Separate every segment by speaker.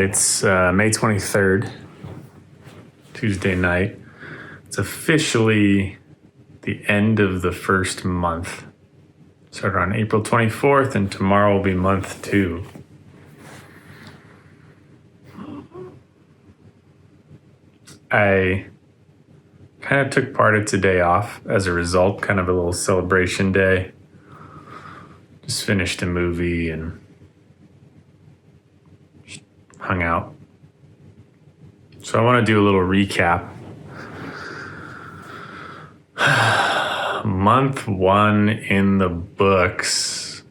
Speaker 1: It's May 23rd, Tuesday night. It's officially the end of the first month. Started on April 24th, and tomorrow will be month 2. I kind of took part of today off as a result, kind of a little celebration day. Just finished a movie and hung out. So I want to do a little recap. Month 1 in the books.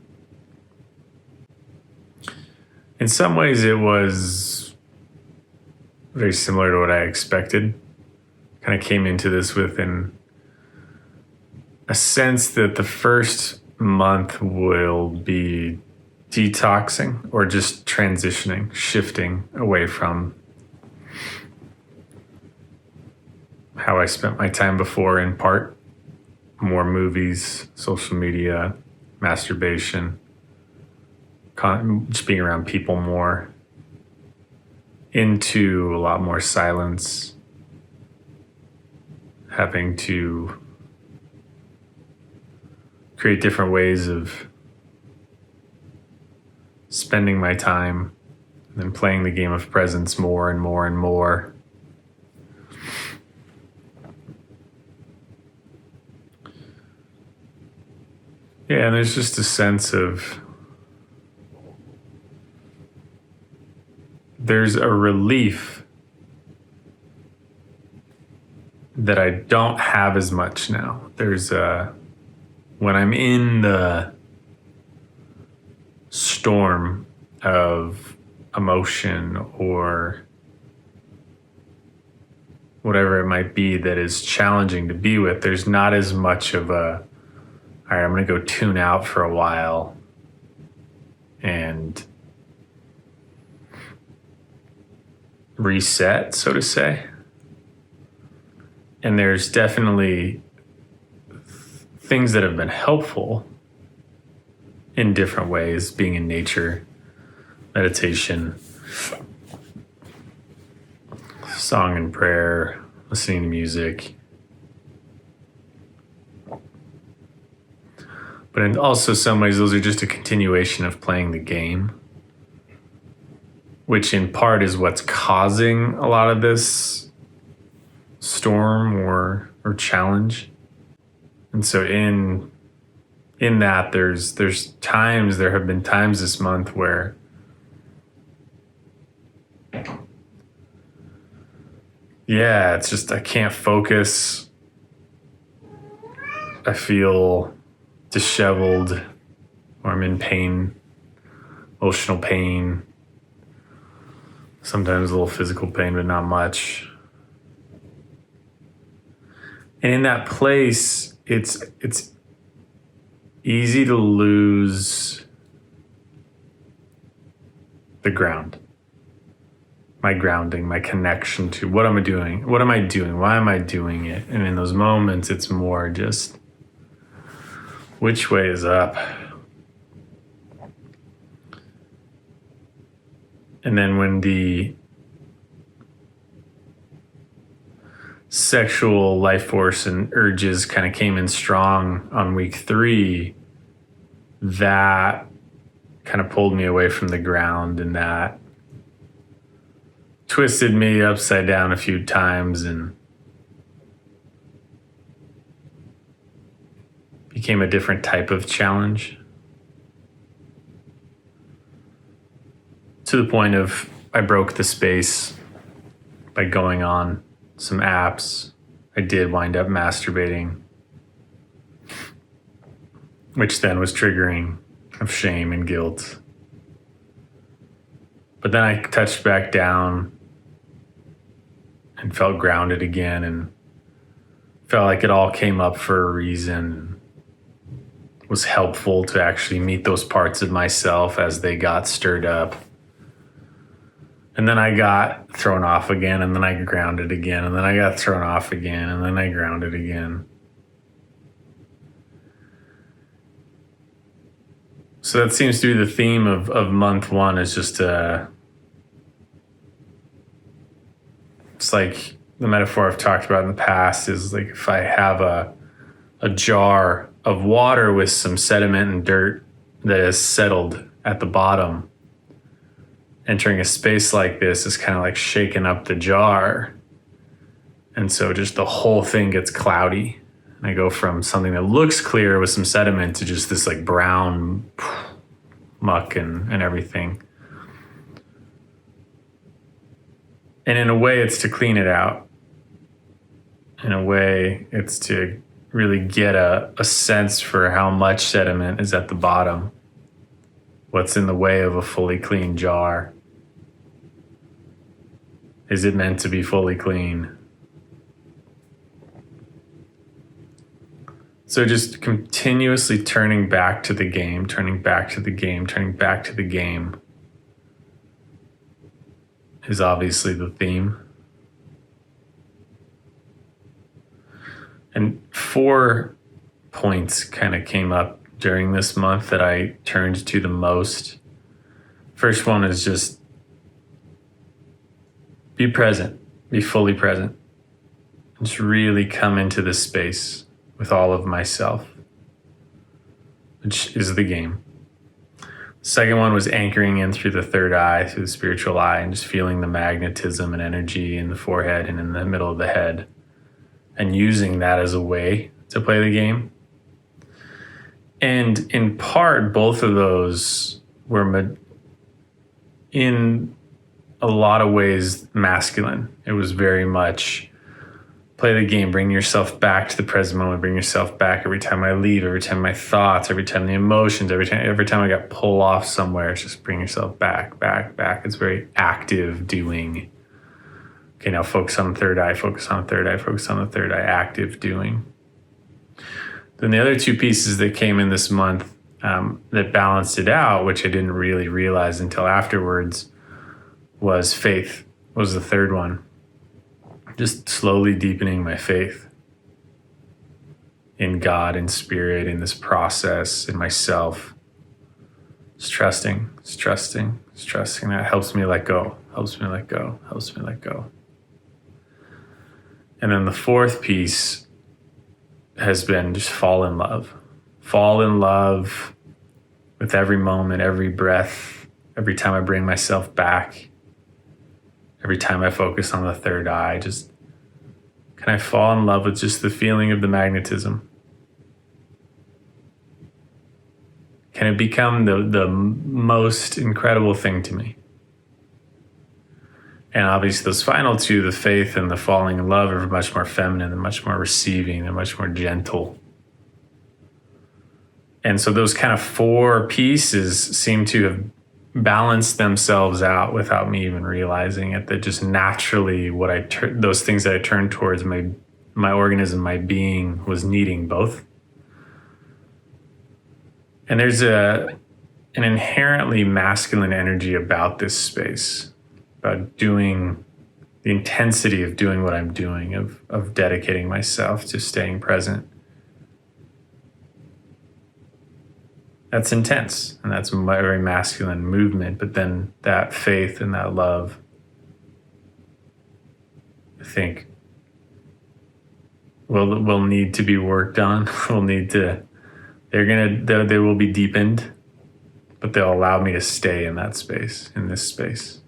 Speaker 1: In some ways, it was very similar to what I expected. Kind of came into this with a sense that the first month will be detoxing or just transitioning, shifting away from how I spent my time before, in part. More movies, social media, masturbation, just being around people more, into a lot more silence, having to create different ways of spending my time, and then playing the game of presence more and more and more. Yeah, and there's just a sense of there's a relief that I don't have as much now. There's when I'm in the storm of emotion or whatever it might be that is challenging to be with, there's not as much of all right, I'm going to go tune out for a while and reset, so to say. And there's definitely things that have been helpful in different ways, being in nature, meditation, song and prayer, listening to music. But in also some ways, those are just a continuation of playing the game, which in part is what's causing a lot of this storm or challenge. And so in that, there have been times this month where it's just I can't focus. I feel disheveled, or I'm in pain, emotional pain, sometimes a little physical pain, but not much. And in that place, it's easy to lose the ground, my grounding, my connection to what am I doing? What am I doing? Why am I doing it? And in those moments, it's more just, which way is up? And then when the sexual life force and urges kind of came in strong on week 3, that kind of pulled me away from the ground, and that twisted me upside down a few times and became a different type of challenge, to the point of I broke the space by going on some apps. I did wind up masturbating, which then was triggering of shame and guilt. But then I touched back down and felt grounded again, and felt like it all came up for a reason. Was helpful to actually meet those parts of myself as they got stirred up. And then I got thrown off again, and then I grounded again, and then I got thrown off again, and then I grounded again. So that seems to be the theme of month 1, is just It's like the metaphor I've talked about in the past is like if I have a jar of water with some sediment and dirt that has settled at the bottom, entering a space like this is kind of like shaking up the jar. And so just the whole thing gets cloudy. And I go from something that looks clear with some sediment to just this like brown muck and everything. And in a way, it's to clean it out. In a way, it's to really get a sense for how much sediment is at the bottom. What's in the way of a fully clean jar? Is it meant to be fully clean? So just continuously turning back to the game, turning back to the game, turning back to the game is obviously the theme. And 4 points kind of came up during this month that I turned to the most. First one is just be present, be fully present. Just really come into this space with all of myself, which is the game. Second one was anchoring in through the third eye, through the spiritual eye, and just feeling the magnetism and energy in the forehead and in the middle of the head, and using that as a way to play the game. And in part, both of those were in a lot of ways masculine. It was very much play the game, bring yourself back to the present moment, bring yourself back every time I leave, every time my thoughts, every time the emotions, every time I got pulled off somewhere, it's just bring yourself back. It's very active doing. Okay, now focus on the third eye, focus on the third eye, focus on the third eye, active doing. Then the other 2 pieces that came in this month that balanced it out, which I didn't really realize until afterwards, was faith, was the third one. Just slowly deepening my faith in God, in spirit, in this process, in myself. Just trusting. That helps me let go. And then the fourth piece has been just fall in love. Fall in love with every moment, every breath, every time I bring myself back. Every time I focus on the third eye, just can I fall in love with just the feeling of the magnetism? Can it become the most incredible thing to me? And obviously those final 2, the faith and the falling in love, are much more feminine and much more receiving and much more gentle. And so those kind of 4 pieces seem to have balance themselves out without me even realizing it, that just naturally those things that I turned towards, my organism, my being was needing both. And there's an inherently masculine energy about this space, about doing the intensity of doing what I'm doing, of dedicating myself to staying present. That's intense, and that's a very masculine movement, but then that faith and that love, I think, will need to be worked on. They will be deepened, but they'll allow me to stay in that space, in this space.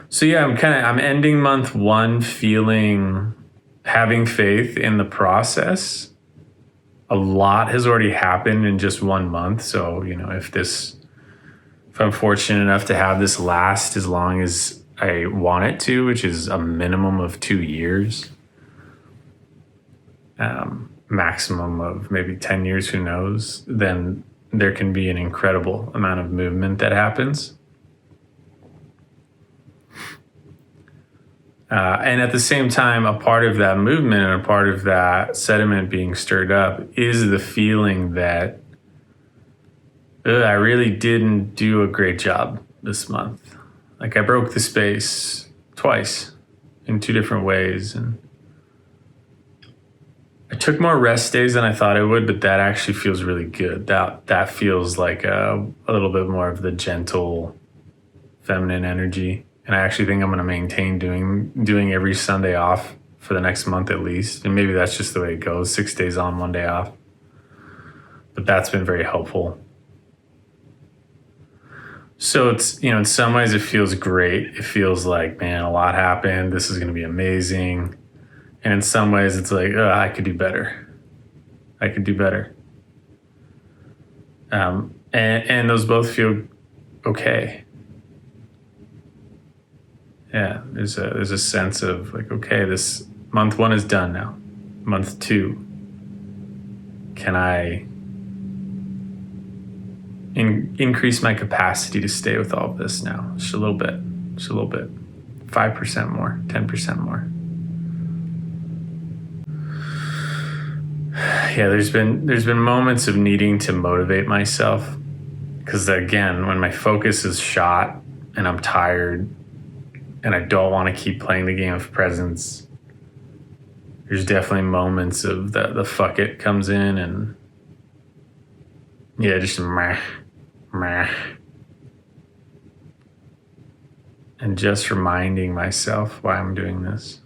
Speaker 1: So yeah, I'm ending month 1 having faith in the process. A lot has already happened in just 1 month. So, if I'm fortunate enough to have this last as long as I want it to, which is a minimum of 2 years, maximum of maybe 10 years, who knows, then there can be an incredible amount of movement that happens. And at the same time, a part of that movement and a part of that sediment being stirred up is the feeling that I really didn't do a great job this month. Like I broke the space twice in 2 different ways. And I took more rest days than I thought I would, but that actually feels really good. That feels like a little bit more of the gentle feminine energy. And I actually think I'm going to maintain doing every Sunday off for the next month at least. And maybe that's just the way it goes, 6 days on, 1 day off. But that's been very helpful. So it's, in some ways it feels great. It feels like, man, a lot happened. This is going to be amazing. And in some ways it's like, I could do better. I could do better. And those both feel okay. Yeah, there's a sense of like, okay, this month 1 is done now. Month 2, can I increase my capacity to stay with all of this now? Just a little bit, 5% more, 10% more. Yeah, there's been moments of needing to motivate myself, because again, when my focus is shot and I'm tired and I don't want to keep playing the game of presence, there's definitely moments of the fuck it comes in, and yeah, just meh. And just reminding myself why I'm doing this,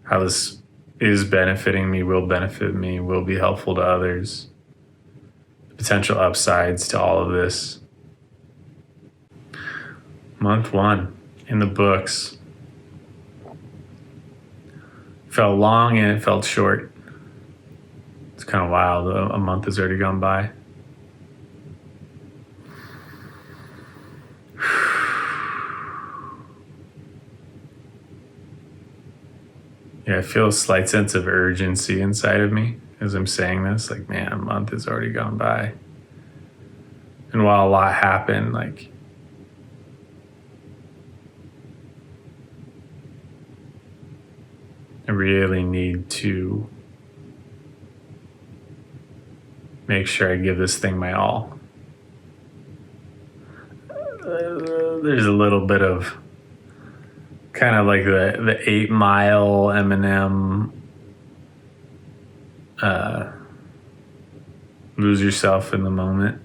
Speaker 1: how this is benefiting me, will benefit me, will be helpful to others, the potential upsides to all of this. Month 1 in the books. Felt long and it felt short. It's kind of wild. A month has already gone by. Yeah, I feel a slight sense of urgency inside of me as I'm saying this. Like, man, a month has already gone by. And while a lot happened, like, I really need to make sure I give this thing my all. There's a little bit of kind of like the 8 Mile Eminem, lose yourself in the moment.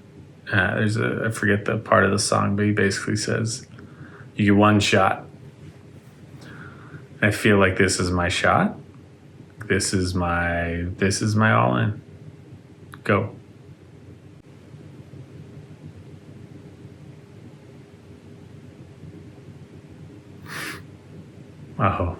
Speaker 1: I forget the part of the song, but he basically says, you get one shot. I feel like this is my shot. This is my all in. Go. Oh.